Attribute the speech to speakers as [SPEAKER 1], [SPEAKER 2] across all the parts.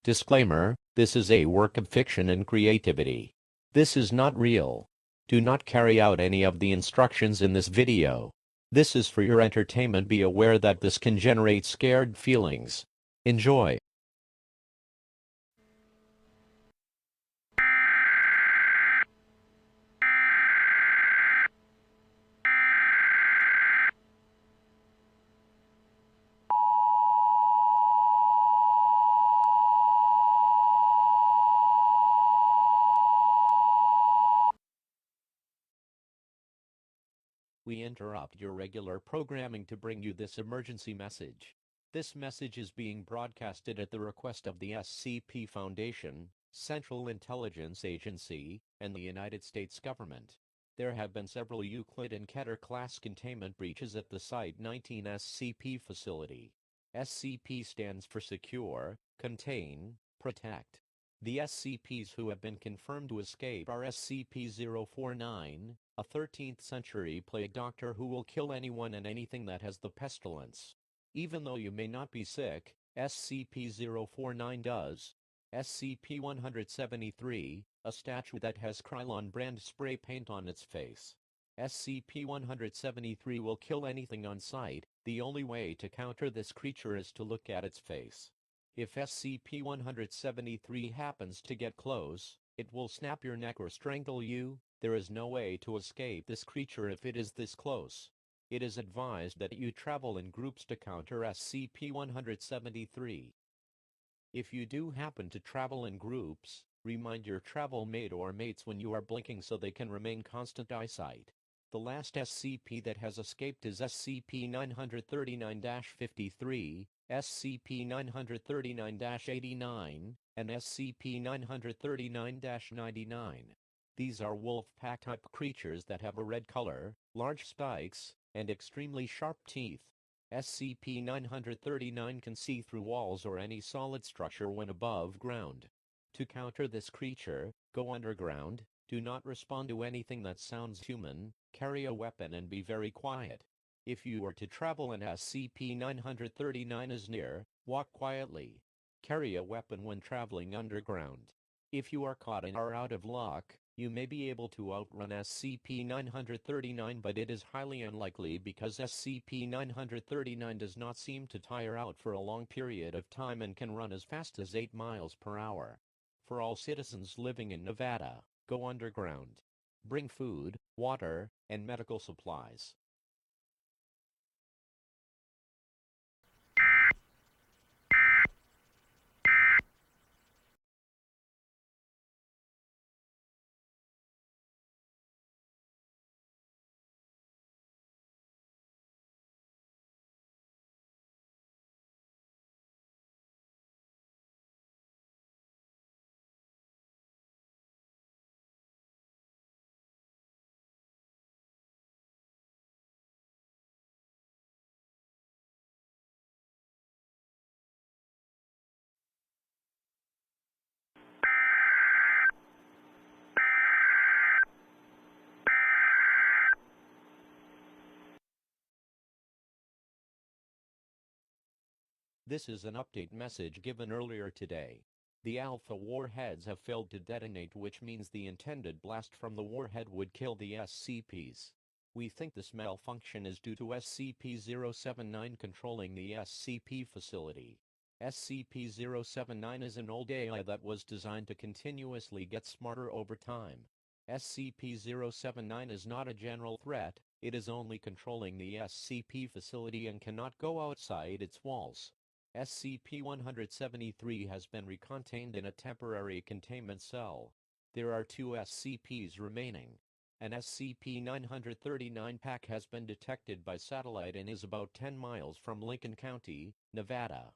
[SPEAKER 1] Disclaimer: this is a work of fiction and creativity. This is not real. Do not carry out any of the instructions in this video. This is for your entertainment. Be aware that this can generate scared feelings. Enjoy. We interrupt your regular programming to bring you this emergency message. This message is being broadcasted at the request of the SCP Foundation, Central Intelligence Agency, and the United States government. There have been several Euclid and Keter class containment breaches at the Site-19 SCP facility. SCP stands for Secure, Contain, Protect. The SCPs who have been confirmed to escape are SCP-049, a 13th-century plague doctor who will kill anyone and anything that has the pestilence. Even though you may not be sick, SCP-049 does. SCP-173, a statue that has Krylon brand spray paint on its face. SCP-173 will kill anything on sight. The only way to counter this creature is to look at its face. If SCP-173 happens to get close, it will snap your neck or strangle you. There is no way to escape this creature if it is this close. It is advised that you travel in groups to counter SCP-173. If you do happen to travel in groups, remind your travel mate or mates when you are blinking so they can remain constant eyesight. The last SCP that has escaped is SCP-939-53, SCP-939-89, and SCP-939-99. These are wolf-pack-type creatures that have a red color, large spikes, and extremely sharp teeth. SCP-939 can see through walls or any solid structure when above ground. To counter this creature, go underground, do not respond to anything that sounds human, carry a weapon and be very quiet. If you are to travel and SCP-939 is near, walk quietly. Carry a weapon when traveling underground. If you are caught and are out of luck, you may be able to outrun SCP-939, but it is highly unlikely because SCP-939 does not seem to tire out for a long period of time and can run as fast as 8 miles per hour. For all citizens living in Nevada, go underground. Bring food, water, and medical supplies. This is an update message given earlier today. The Alpha warheads have failed to detonate, which means the intended blast from the warhead would kill the SCPs. We think this malfunction is due to SCP-079 controlling the SCP facility. SCP-079 is an old AI that was designed to continuously get smarter over time. SCP-079 is not a general threat, it is only controlling the SCP facility and cannot go outside its walls. SCP-173 has been recontained in a temporary containment cell. There are 2 SCPs remaining. An SCP-939 pack has been detected by satellite and is about 10 miles from Lincoln County, Nevada.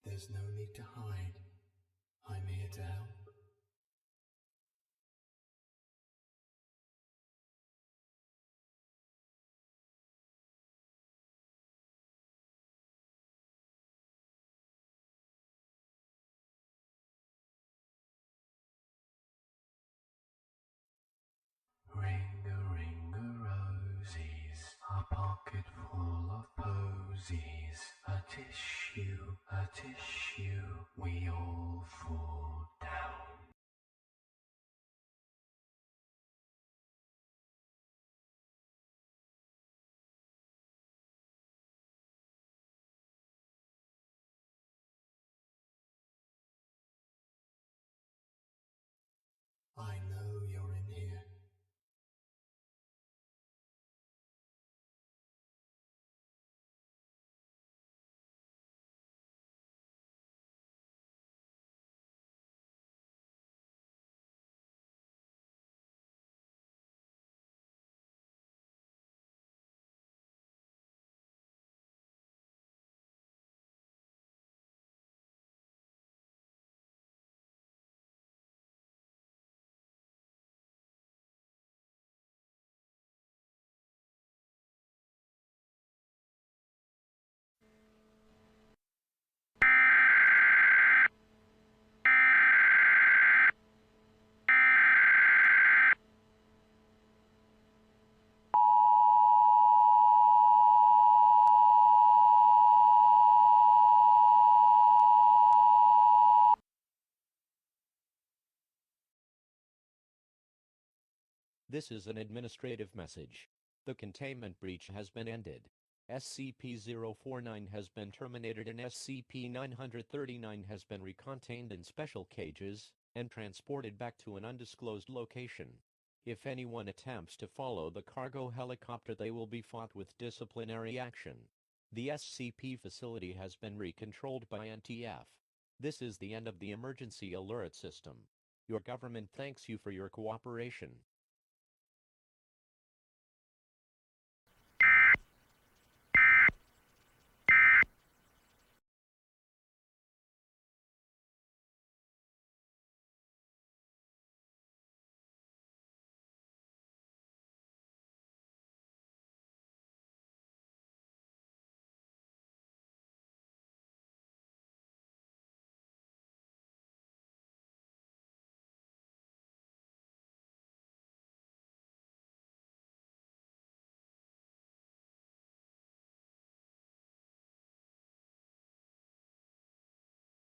[SPEAKER 2] There's no need to hide. I down. Ring-a-ring-a-rosies, a pocket full of posies. A tissue, we all fall down. I know you're in here.
[SPEAKER 1] This is an administrative message. The containment breach has been ended. SCP-049 has been terminated and SCP-939 has been recontained in special cages and transported back to an undisclosed location. If anyone attempts to follow the cargo helicopter, they will be fought with disciplinary action. The SCP facility has been recontrolled by NTF. This is the end of the emergency alert system. Your government thanks you for your cooperation.